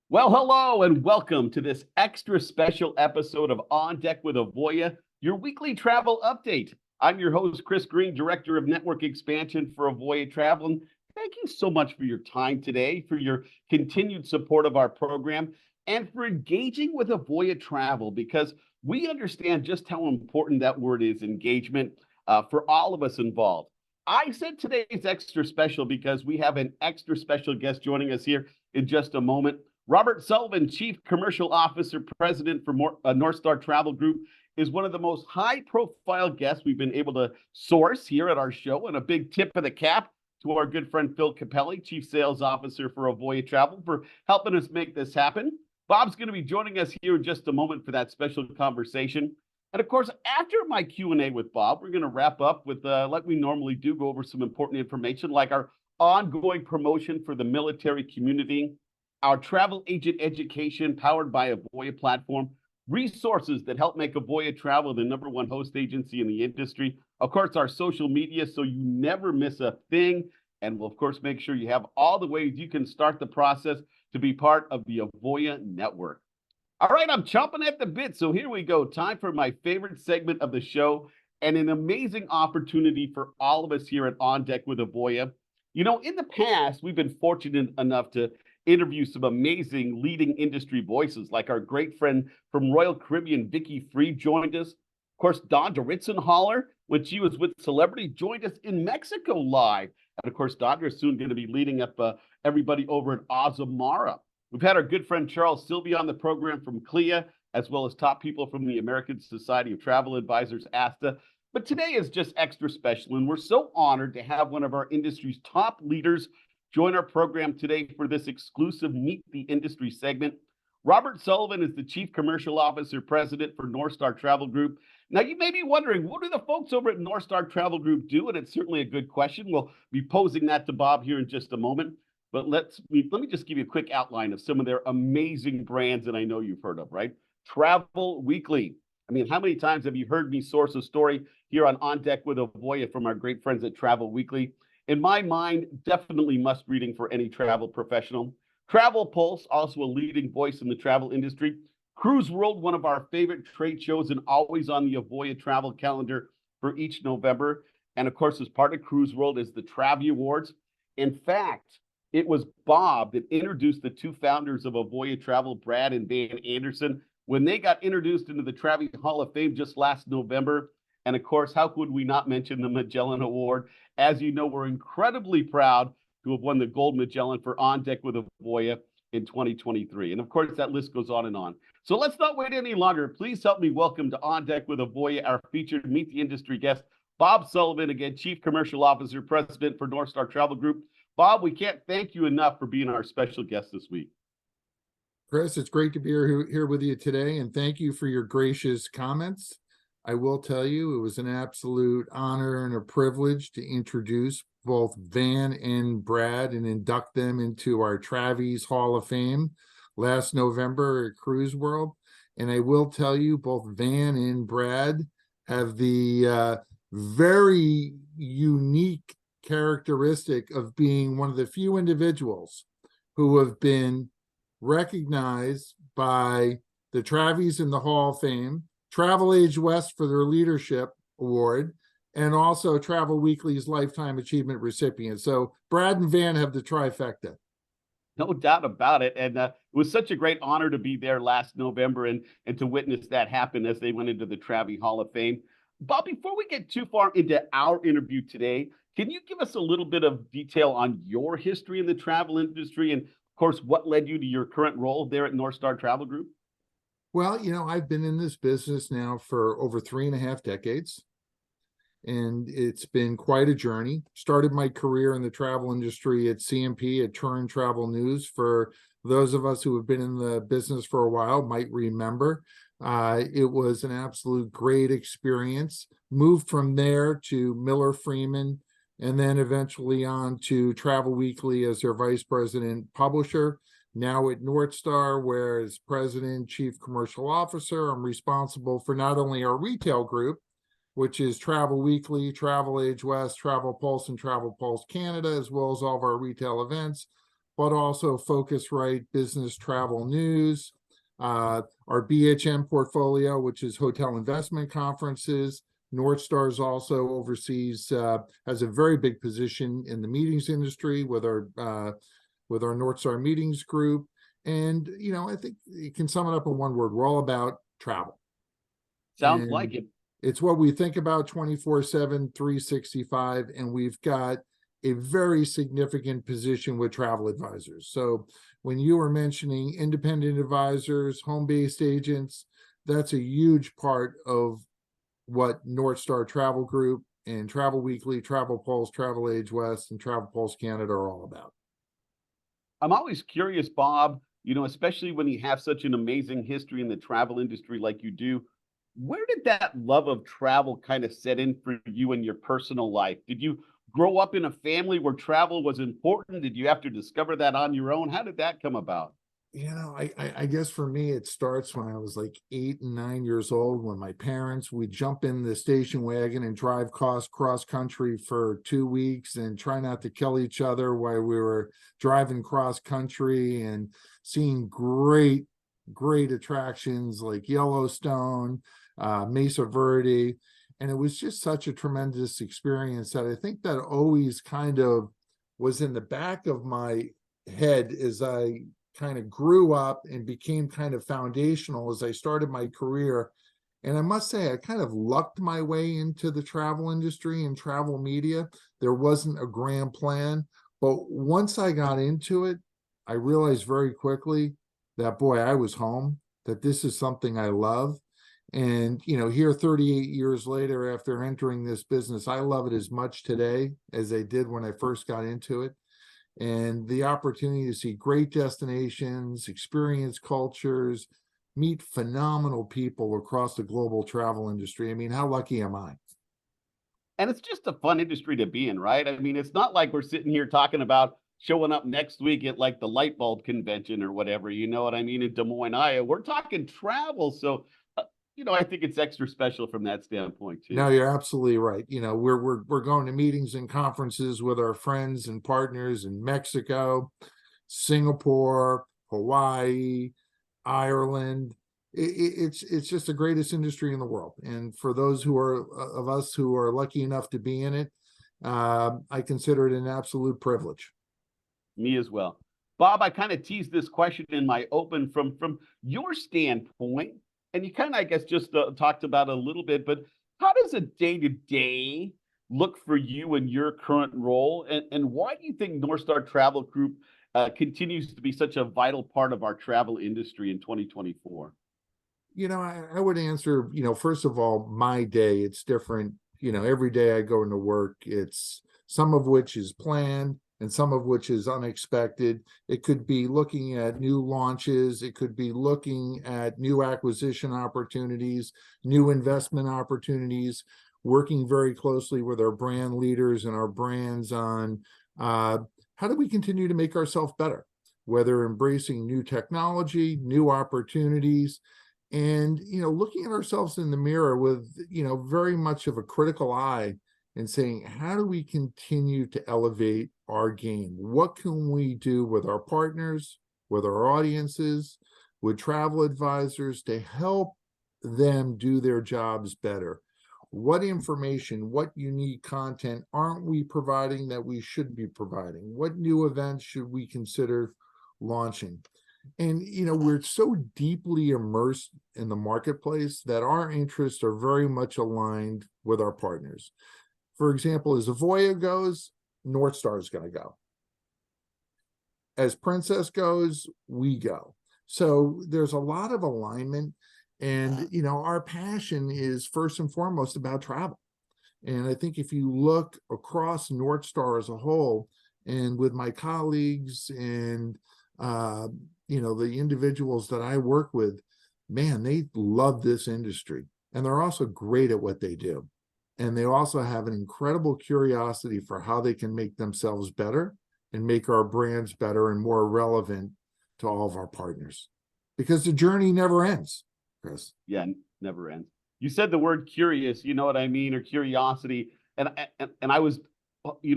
Well, hello and welcome to this extra special episode of On Deck with Avoya, your weekly travel update. I'm your host, Chris Green, Director of Network Expansion for Avoya Travel. And thank you so much for your time today, for your continued support of our program, and for engaging with Avoya Travel, because we understand just how important that word is, engagement, for all of us involved. I said today's extra special because we have an extra special guest joining us here in just a moment. Robert Sullivan, Chief Commercial Officer, President for Northstar Travel Group, is one of the most high-profile guests we've been able to source here at our show, and a big tip of the cap to our good friend Phil Capelli, Chief Sales Officer for Avoya Travel, for helping us make this happen. Bob's going to be joining us here in just a moment for that special conversation. And of course, after my Q&A with Bob, we're going to wrap up with, like we normally do, go over some important information like our ongoing promotion for the military community, our travel agent education powered by Avoya platform, resources that help make Avoya Travel the #1 host agency in the industry, of course, our social media so you never miss a thing, and we'll, of course, make sure you have all the ways you can start the process to be part of the Avoya network. All right, I'm chomping at the bit, so here we go. Time for my favorite segment of the show and an amazing opportunity for all of us here at On Deck with Avoya. You know, in the past, we've been fortunate enough to interview some amazing leading industry voices, like our great friend from Royal Caribbean, Vicky Freed, joined us. Of course, Dawn Ritzenholler, when she was with Celebrity, joined us in Mexico live. And of course, Dawn is soon going to be leading up everybody over at Azamara. We've had our good friend Charles Sylvie on the program from CLIA, as well as top people from the American Society of Travel Advisors, ASTA. But today is just extra special, and we're so honored to have one of our industry's top leaders join our program today for this exclusive Meet the Industry segment. Robert Sullivan is the Chief Commercial Officer, President for Northstar Travel Group. Now, you may be wondering, what do the folks over at Northstar Travel Group do? And it's certainly a good question. We'll be posing that to Bob here in just a moment. But let me just give you a quick outline of some of their amazing brands that I know you've heard of, right? Travel Weekly. I mean, how many times have you heard me source a story here on Deck with Avoya from our great friends at Travel Weekly? In my mind, definitely must reading for any travel professional. Travel Pulse, also a leading voice in the travel industry. CruiseWorld, one of our favorite trade shows and always on the Avoya travel calendar for each November. And of course, as part of CruiseWorld is the Travi Awards. In fact, it was Bob that introduced the two founders of Avoya Travel, Brad and Van Anderson, when they got introduced into the Travi Hall of Fame just last November. And of course, how could we not mention the Magellan Award? As you know, we're incredibly proud to have won the Gold Magellan for On Deck with Avoya in 2023. And of course, that list goes on and on. So let's not wait any longer. Please help me welcome to On Deck with Avoya, our featured Meet the Industry guest, Bob Sullivan, again, Chief Commercial Officer, President for Northstar Travel Group. Bob, we can't thank you enough for being our special guest this week. Chris, it's great to be here with you today, and thank you for your gracious comments. I will tell you, it was an absolute honor and a privilege to introduce both Van and Brad and induct them into our Travis Hall of Fame last November at CruiseWorld. And I will tell you, both Van and Brad have the very unique characteristic of being one of the few individuals who have been recognized by the Travis in the Hall of Fame, Travel Age West for their leadership award, and also Travel Weekly's Lifetime Achievement recipient. So Brad and Van have the trifecta. No doubt about it. And it was such a great honor to be there last November and to witness that happen as they went into the Travi Hall of Fame. Bob, before we get too far into our interview today, can you give us a little bit of detail on your history in the travel industry and, of course, what led you to your current role there at Northstar Travel Group? Well, I've been in this business now for over 3.5 decades, and it's been quite a journey. Started my career in the travel industry at CMP, at Turin Travel News. For those of us who have been in the business for a while might remember, it was an absolute great experience. Moved from there to Miller Freeman, and then eventually on to Travel Weekly as their vice president publisher. Now at Northstar, where as president, chief commercial officer, I'm responsible for not only our retail group, which is Travel Weekly, Travel Age West, Travel Pulse, and Travel Pulse Canada, as well as all of our retail events, but also Focusrite Business Travel News, our BHM portfolio, which is hotel investment conferences. Northstar's also oversees, has a very big position in the meetings industry with our Northstar Meetings Group. And, I think you can sum it up in one word. We're all about travel. Sounds And like it. it's what we think about 24/7, 365, and we've got a very significant position with travel advisors. So when you were mentioning independent advisors, home-based agents, that's a huge part of what Northstar Travel Group and Travel Weekly, Travel Pulse, Travel Age West, and Travel Pulse Canada are all about. I'm always curious, Bob, especially when you have such an amazing history in the travel industry like you do, where did that love of travel kind of set in for you in your personal life? Did you grow up in a family where travel was important? Did you have to discover that on your own? How did that come about? I guess for me, it starts when I was like 8 and 9 years old, when my parents would jump in the station wagon and drive cross country for 2 weeks and try not to kill each other while we were driving cross country, and seeing great attractions like Yellowstone, Mesa Verde. And it was just such a tremendous experience that I think that always kind of was in the back of my head as I kind of grew up and became kind of foundational as I started my career. And I must say, I kind of lucked my way into the travel industry and travel media. There wasn't a grand plan, but once I got into it, I realized very quickly that, boy, I was home, that this is something I love. And, here 38 years later, after entering this business, I love it as much today as I did when I first got into it. And the opportunity to see great destinations, experience cultures, meet phenomenal people across the global travel industry. I mean, how lucky am I? And it's just a fun industry to be in, right? I mean, it's not like we're sitting here talking about showing up next week at like the light bulb convention or whatever, you know what I mean, in Des Moines, Iowa. We're talking travel. So, I think it's extra special from that standpoint No, too. you're absolutely right. We're going to meetings and conferences with our friends and partners in Mexico, Singapore, Hawaii, Ireland. It's just the greatest industry in the world. And for those who are of us who are lucky enough to be in it, I consider it an absolute privilege. Me as well. Bob, I kind of teased this question in my open from your standpoint, and you kind of, I guess, just talked about it a little bit, but how does a day to day look for you in your current role? And why do you think Northstar Travel Group continues to be such a vital part of our travel industry in 2024? I would answer, first of all, my day, it's different. Every day I go into work, it's some of which is planned and some of which is unexpected. It could be looking at new launches. It could be looking at new acquisition opportunities, new investment opportunities, working very closely with our brand leaders and our brands on how do we continue to make ourselves better, whether embracing new technology, new opportunities, and looking at ourselves in the mirror with very much of a critical eye and saying, how do we continue to elevate our game? What can we do with our partners, with our audiences, with travel advisors to help them do their jobs better? What information, what unique content aren't we providing that we should be providing? What new events should we consider launching? And, we're so deeply immersed in the marketplace that our interests are very much aligned with our partners. For example, as Avoya goes, Northstar is going to go. As Princess goes, we go. So there's a lot of alignment. And, our passion is first and foremost about travel. And I think if you look across Northstar as a whole, and with my colleagues and the individuals that I work with, man, they love this industry, and they're also great at what they do. And they also have an incredible curiosity for how they can make themselves better and make our brands better and more relevant to all of our partners, because the journey never ends, Chris. Yeah, never ends. You said the word curious, you know what I mean, or curiosity. And I was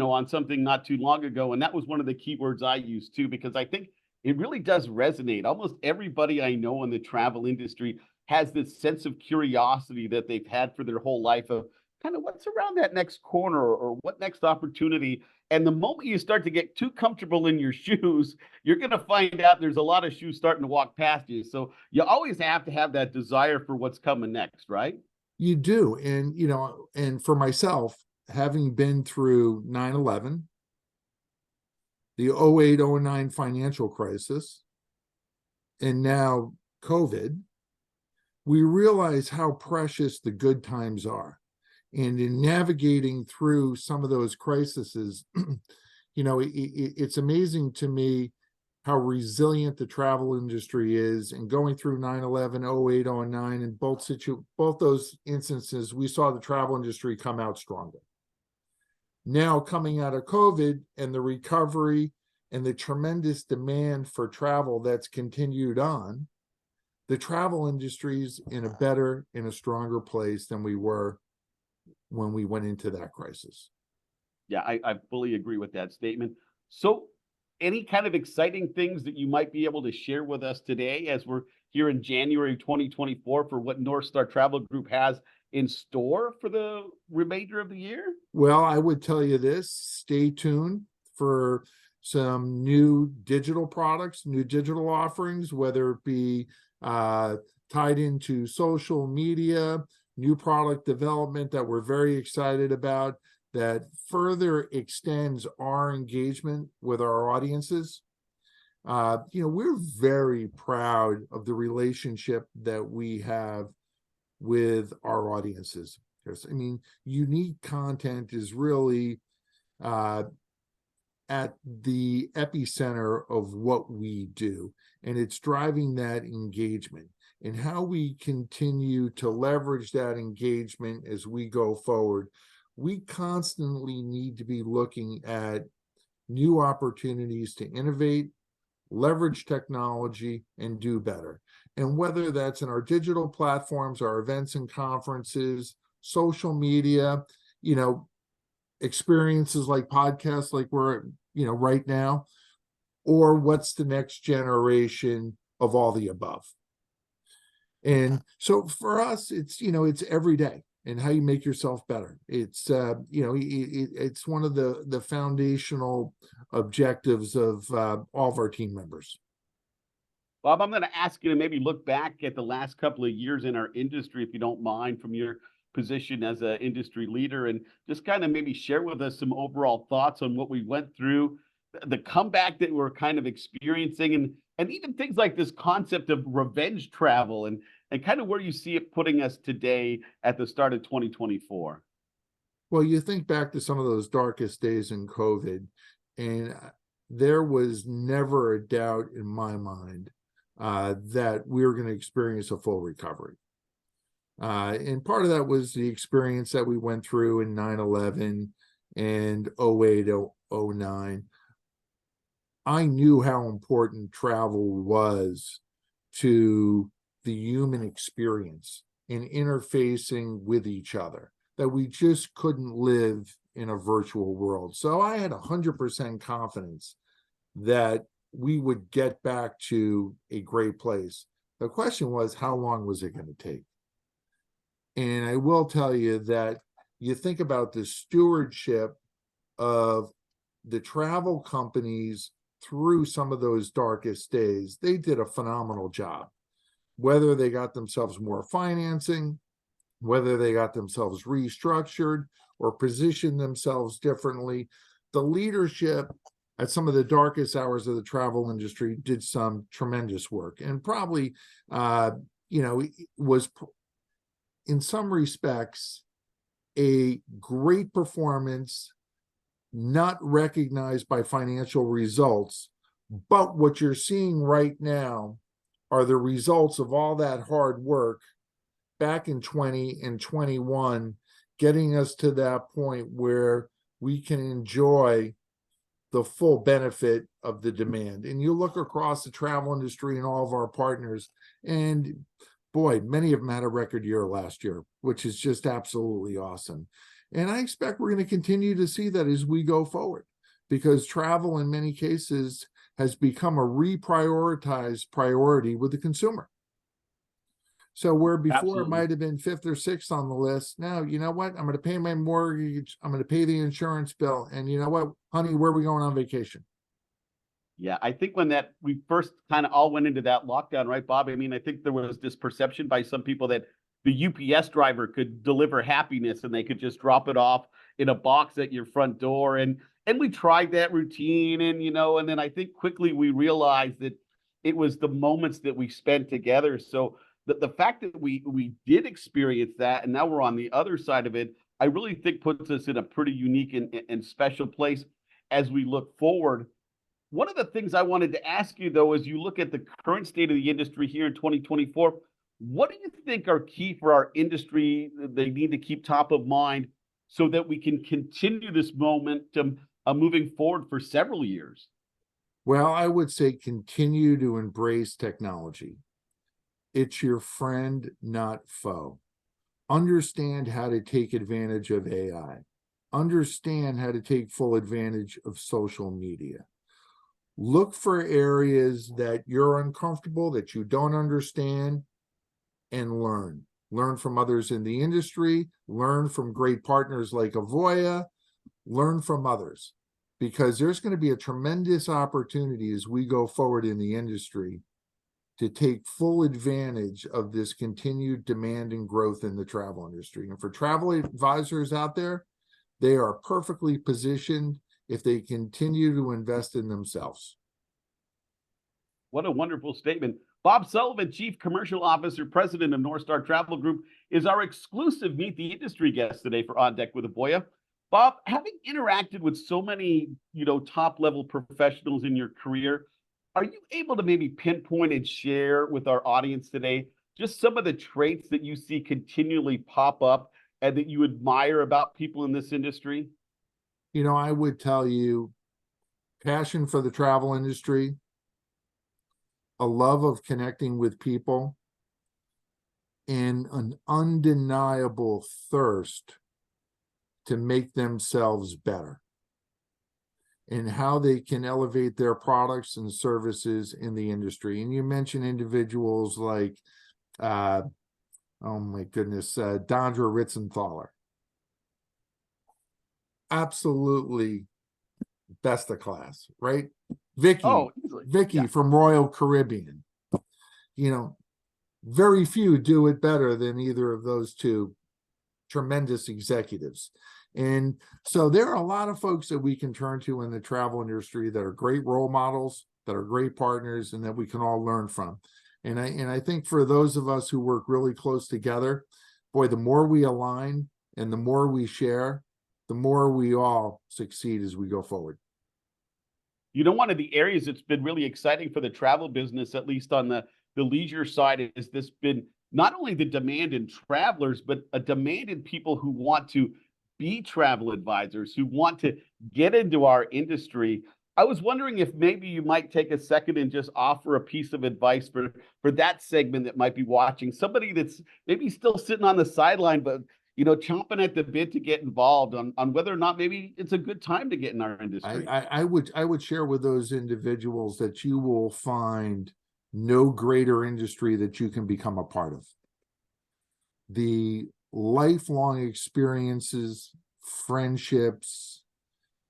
on something not too long ago, and that was one of the keywords I used too, because I think it really does resonate. Almost everybody I know in the travel industry has this sense of curiosity that they've had for their whole life of kind of what's around that next corner or what next opportunity. And the moment you start to get too comfortable in your shoes, you're going to find out there's a lot of shoes starting to walk past you. So you always have to have that desire for what's coming next, right? You do. And, and for myself, having been through 9/11, the 08-09 financial crisis, and now COVID, we realize how precious the good times are. And in navigating through some of those crises, it's amazing to me how resilient the travel industry is. And going through 9/11, 08, 09, and both those instances, we saw the travel industry come out stronger. Now coming out of COVID and the recovery and the tremendous demand for travel that's continued on, the travel industry's in a stronger place than we were when we went into that crisis. Yeah, I fully agree with that statement. So, any kind of exciting things that you might be able to share with us today as we're here in January 2024 for what Northstar Travel Group has in store for the remainder of the year? Well, I would tell you this, stay tuned for some new digital products, new digital offerings, whether it be tied into social media, new product development that we're very excited about that further extends our engagement with our audiences. We're very proud of the relationship that we have with our audiences. I mean, unique content is really at the epicenter of what we do, and it's driving that engagement. And how we continue to leverage that engagement as we go forward, we constantly need to be looking at new opportunities to innovate, leverage technology, and do better. And whether that's in our digital platforms, our events and conferences, social media, experiences like podcasts like we're, right now, or what's the next generation of all the above. And so for us, it's every day and how you make yourself better. It's, it's one of the foundational objectives of all of our team members. Bob, I'm going to ask you to maybe look back at the last couple of years in our industry, if you don't mind, from your position as an industry leader, and just kind of maybe share with us some overall thoughts on what we went through, the comeback that we're kind of experiencing, and even things like this concept of revenge travel and kind of where you see it putting us today at the start of 2024. Well, you think back to some of those darkest days in COVID, and there was never a doubt in my mind that we were going to experience a full recovery. And part of that was the experience that we went through in 9/11 and 08-09. I knew how important travel was to the human experience in interfacing with each other, that we just couldn't live in a virtual world. So I had 100% confidence that we would get back to a great place. The question was, how long was it going to take? And I will tell you that you think about the stewardship of the travel companies through some of those darkest days. They did a phenomenal job. Whether they got themselves more financing, whether they got themselves restructured or positioned themselves differently, the leadership at some of the darkest hours of the travel industry did some tremendous work, and probably, was in some respects a great performance, not recognized by financial results. But what you're seeing right now are the results of all that hard work back in 20 and 21, getting us to that point where we can enjoy the full benefit of the demand. And you look across the travel industry and all of our partners, and boy, many of them had a record year last year, which is just absolutely awesome. And I expect we're going to continue to see that as we go forward, because travel in many cases has become a reprioritized priority with the consumer. So where before Absolutely. it might have been fifth or sixth on the list, now, you know what? I'm going to pay my mortgage. I'm going to pay the insurance bill. And you know what, honey, where are we going on vacation? Yeah, I think when we first kind of all went into that lockdown, right, Bob? I mean, I think there was this perception by some people that the UPS driver could deliver happiness and they could just drop it off in a box at your front door. And we tried that routine, and and then I think quickly we realized that it was the moments that we spent together. So the fact that we did experience that, and now we're on the other side of it, I really think puts us in a pretty unique and special place as we look forward. One of the things I wanted to ask you, though, as you look at the current state of the industry here in 2024, what do you think are key for our industry that they need to keep top of mind so that we can continue this momentum moving forward for several years? Well, I would say continue to embrace technology. It's your friend, not foe. Understand how to take advantage of AI. Understand how to take full advantage of social media. Look for areas that you're uncomfortable, that you don't understand, and learn. Learn from others in the industry, learn from great partners like Avoya, learn from others, because there's going to be a tremendous opportunity as we go forward in the industry to take full advantage of this continued demand and growth in the travel industry. And for travel advisors out there, they are perfectly positioned if they continue to invest in themselves. What a wonderful statement. Bob Sullivan, Chief Commercial Officer, President of Northstar Travel Group, is our exclusive Meet the Industry guest today for On Deck with Avoya. Bob, having interacted with so many, top-level professionals in your career, are you able to maybe pinpoint and share with our audience today just some of the traits that you see continually pop up and that you admire about people in this industry? I would tell you, passion for the travel industry, a love of connecting with people, and an undeniable thirst to make themselves better and how they can elevate their products and services in the industry. And you mentioned individuals like, oh my goodness, Dondra Ritzenthaler. Absolutely best of class, right? Vicky, Oh, easily. Yeah. from Royal Caribbean. Very few do it better than either of those two tremendous executives. And so there are a lot of folks that we can turn to in the travel industry that are great role models, that are great partners, and that we can all learn from. And I think for those of us who work really close together, boy, the more we align and the more we share, the more we all succeed as we go forward. One of the areas that's been really exciting for the travel business, at least on the leisure side, is this been not only the demand in travelers, but a demand in people who want to be travel advisors, who want to get into our industry. I was wondering if maybe you might take a second and just offer a piece of advice for that segment that might be watching, somebody that's maybe still sitting on the sideline, but chomping at the bit to get involved on whether or not maybe it's a good time to get in our industry. I would share with those individuals that you will find no greater industry that you can become a part of. The lifelong experiences, friendships,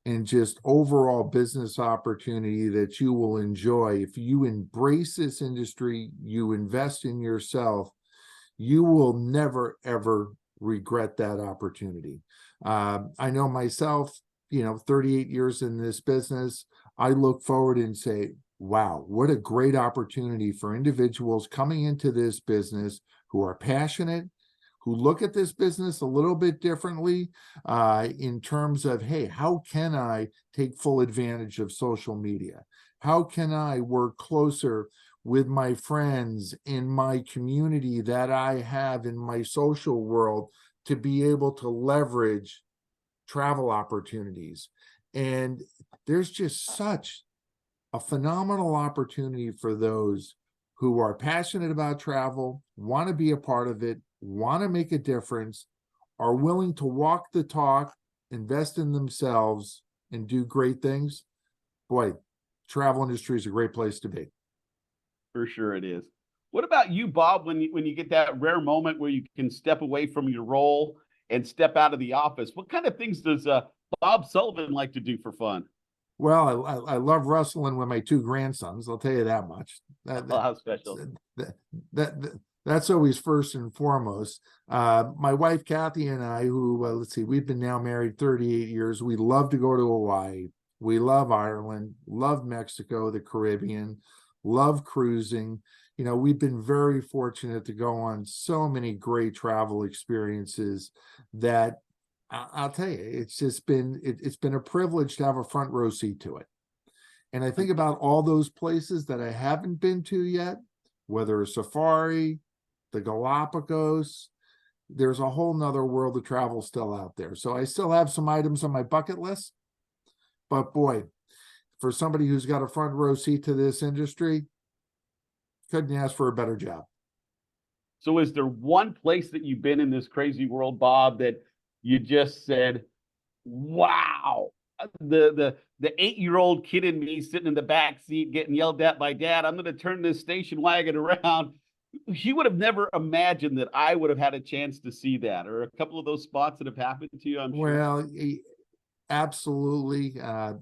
and just overall business opportunity that you will enjoy if you embrace this industry, you invest in yourself, you will never, ever regret that opportunity. I know myself, 38 years in this business, I look forward and say, wow, what a great opportunity for individuals coming into this business who are passionate, who look at this business a little bit differently in terms of, hey, how can I take full advantage of social media? How can I work closer with my friends in my community that I have in my social world to be able to leverage travel opportunities? And there's just such a phenomenal opportunity for those who are passionate about travel, want to be a part of it, want to make a difference, are willing to walk the talk, invest in themselves, and do great things, boy, travel industry is a great place to be. For sure it is. What about you, Bob, when you get that rare moment where you can step away from your role and step out of the office? What kind of things does Bob Sullivan like to do for fun? Well, I love wrestling with my two grandsons. I'll tell you that much. Oh, how special. That's always first and foremost. My wife Kathy and I, who let's see, we've been now married 38 years. We love to go to Hawaii. We love Ireland, love Mexico, the Caribbean, love cruising. You know, we've been very fortunate to go on so many great travel experiences that I'll tell you, it's been a privilege to have a front row seat to it. And I think about all those places that I haven't been to yet, whether it's safari, the Galapagos, there's a whole nother world of travel still out there. So I still have some items on my bucket list, but boy, for somebody who's got a front row seat to this industry, couldn't ask for a better job. So is there one place that you've been in this crazy world, Bob, that you just said, wow, the 8-year-old kid in me sitting in the back seat getting yelled at by dad, I'm going to turn this station wagon around. He would have never imagined that I would have had a chance to see that, or a couple of those spots that have happened to you, I'm sure. Well, absolutely.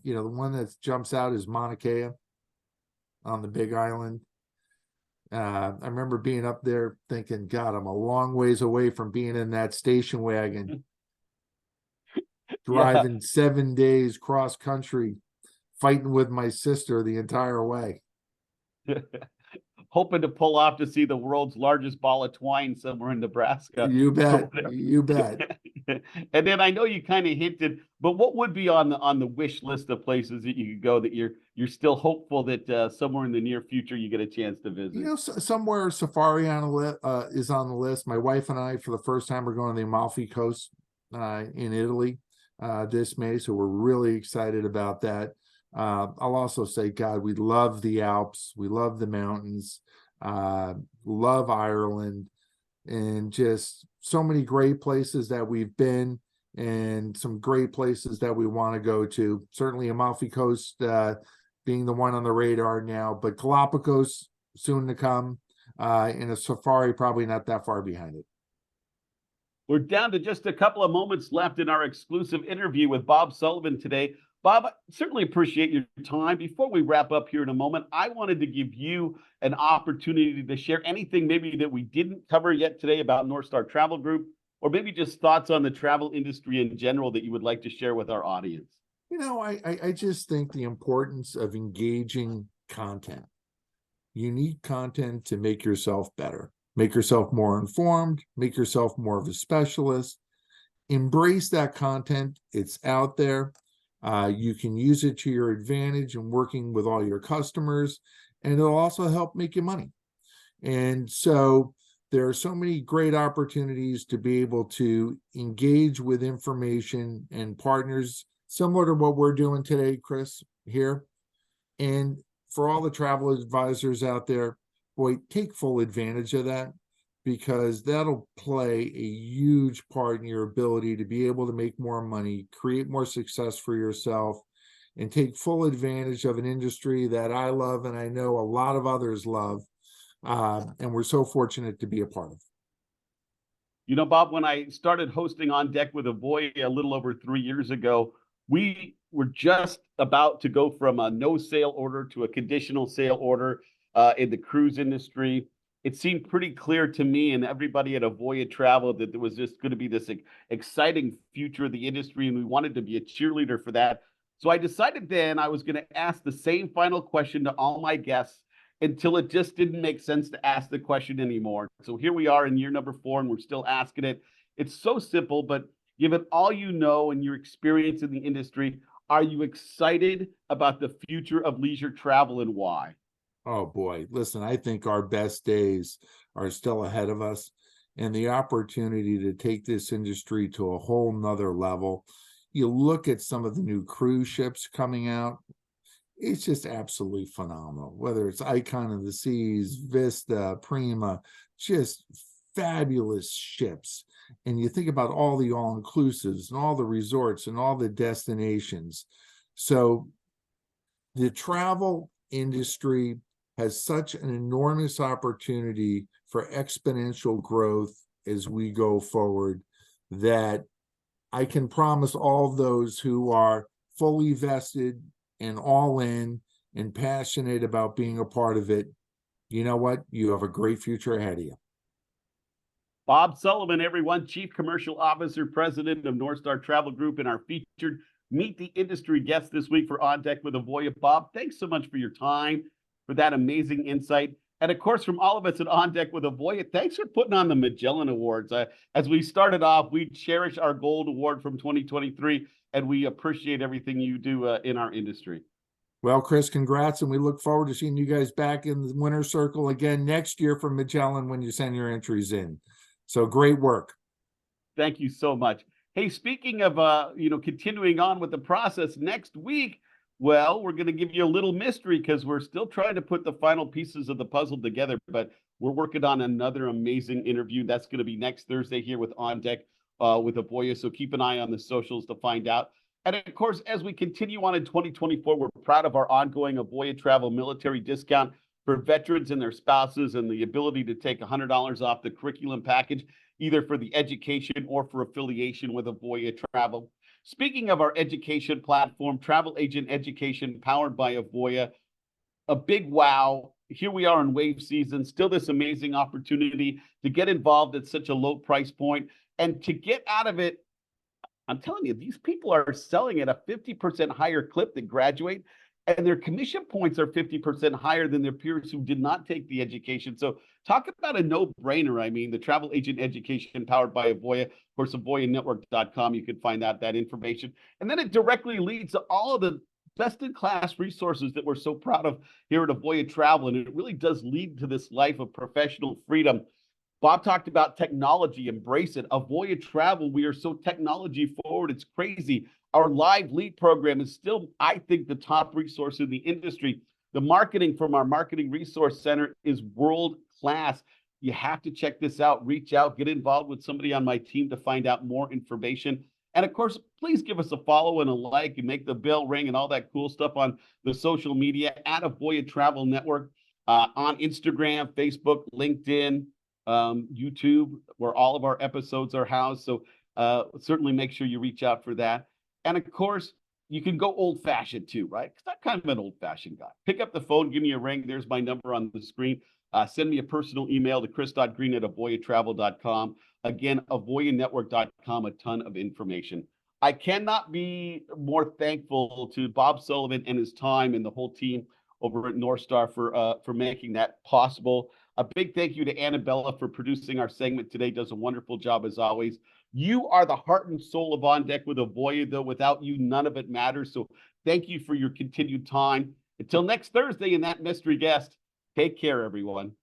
You know, the one that jumps out is Mauna Kea on the Big Island. I remember being up there thinking, God, I'm a long ways away from being in that station wagon, driving 7 days cross country, fighting with my sister the entire way. Hoping to pull off to see the world's largest ball of twine somewhere in Nebraska. You bet. You bet. And then I know you kind of hinted, but what would be on the wish list of places that you could go that you're still hopeful that somewhere in the near future you get a chance to visit? You know, somewhere safari is on the list. My wife and I, for the first time, are going to the Amalfi Coast in Italy this May, so we're really excited about that. I'll also say, God, we love the Alps, we love the mountains, love Ireland, and just so many great places that we've been, and some great places that we want to go to. Certainly Amalfi Coast being the one on the radar now, but Galapagos soon to come, and a safari probably not that far behind it. We're down to just a couple of moments left in our exclusive interview with Bob Sullivan today. Bob, I certainly appreciate your time. Before we wrap up here in a moment, I wanted to give you an opportunity to share anything maybe that we didn't cover yet today about Northstar Travel Group, or maybe just thoughts on the travel industry in general that you would like to share with our audience. You know, I just think the importance of engaging content, unique content to make yourself better, make yourself more informed, make yourself more of a specialist. Embrace that content. It's out there. You can use it to your advantage in working with all your customers, and it'll also help make you money. And so there are so many great opportunities to be able to engage with information and partners similar to what we're doing today, Chris, here. And for all the travel advisors out there, boy, take full advantage of that, because that'll play a huge part in your ability to be able to make more money, create more success for yourself, and take full advantage of an industry that I love and I know a lot of others love. And we're so fortunate to be a part of. You know, Bob, when I started hosting On Deck with Avoya a little over 3 years ago, we were just about to go from a no sale order to a conditional sale order in the cruise industry. It seemed pretty clear to me and everybody at Avoya Travel that there was just going to be this exciting future of the industry, and we wanted to be a cheerleader for that. So I decided then I was going to ask the same final question to all my guests until it just didn't make sense to ask the question anymore. So here we are in year number 4, and we're still asking it. It's so simple, but given all you know and your experience in the industry, are you excited about the future of leisure travel, and why? Oh boy, listen, I think our best days are still ahead of us, and the opportunity to take this industry to a whole nother level. You look at some of the new cruise ships coming out, it's just absolutely phenomenal. Whether it's Icon of the Seas, Vista, Prima, just fabulous ships. and you think about all the all-inclusives and all the resorts and all the destinations. So the travel industry has such an enormous opportunity for exponential growth as we go forward that I can promise all those who are fully vested and all in and passionate about being a part of it, you know what? You have a great future ahead of you. Bob Sullivan, everyone, Chief Commercial Officer, President of Northstar Travel Group, and our featured Meet the Industry guest this week for On Deck with Avoya. Bob, thanks so much for your time, for that amazing insight. And of course, from all of us at On Deck with Avoya, thanks for putting on the Magellan Awards. As we started off, we cherish our gold award from 2023, and we appreciate everything you do in our industry. Well, Chris, congrats, and we look forward to seeing you guys back in the winner's circle again next year from Magellan when you send your entries in. So great work. Thank you so much. Hey, speaking of continuing on with the process next week, well, we're going to give you a little mystery because we're still trying to put the final pieces of the puzzle together, but we're working on another amazing interview. That's going to be next Thursday here with On Deck with Avoya. So keep an eye on the socials to find out. And of course, as we continue on in 2024, we're proud of our ongoing Avoya Travel military discount for veterans and their spouses, and the ability to take $100 off the curriculum package, either for the education or for affiliation with Avoya Travel. Speaking of our education platform, Travel Agent Education powered by Avoya, a big wow. Here we are in wave season, still this amazing opportunity to get involved at such a low price point and to get out of it. I'm telling you, these people are selling at a 50% higher clip that graduate, and their commission points are 50% higher than their peers who did not take the education. So talk about a no-brainer. I mean, the Travel Agent Education powered by Avoya, of course, avoyanetwork.com. You can find out that information. And then it directly leads to all of the best-in-class resources that we're so proud of here at Avoya Travel. And it really does lead to this life of professional freedom. Bob talked about technology, embrace it. Avoya Travel, we are so technology forward, it's crazy. Our live lead program is still, I think, the top resource in the industry. The marketing from our marketing resource center is world class. You have to check this out, reach out, get involved with somebody on my team to find out more information. And of course, please give us a follow and a like and make the bell ring and all that cool stuff on the social media at Avoya Travel Network on Instagram, Facebook, LinkedIn, YouTube, where all of our episodes are housed. So certainly make sure you reach out for that. And of course, you can go old fashioned too, right? Because I'm kind of an old fashioned guy. Pick up the phone, give me a ring. There's my number on the screen. Send me a personal email to chris.green@avoyatravel.com. Again, avoyanetwork.com, a ton of information. I cannot be more thankful to Bob Sullivan and his time and the whole team over at Northstar for making that possible. A big thank you to Annabella for producing our segment today. Does a wonderful job as always. You are the heart and soul of On Deck with Avoya, though. Without you, none of it matters. So thank you for your continued time. Until next Thursday and that mystery guest, take care, everyone.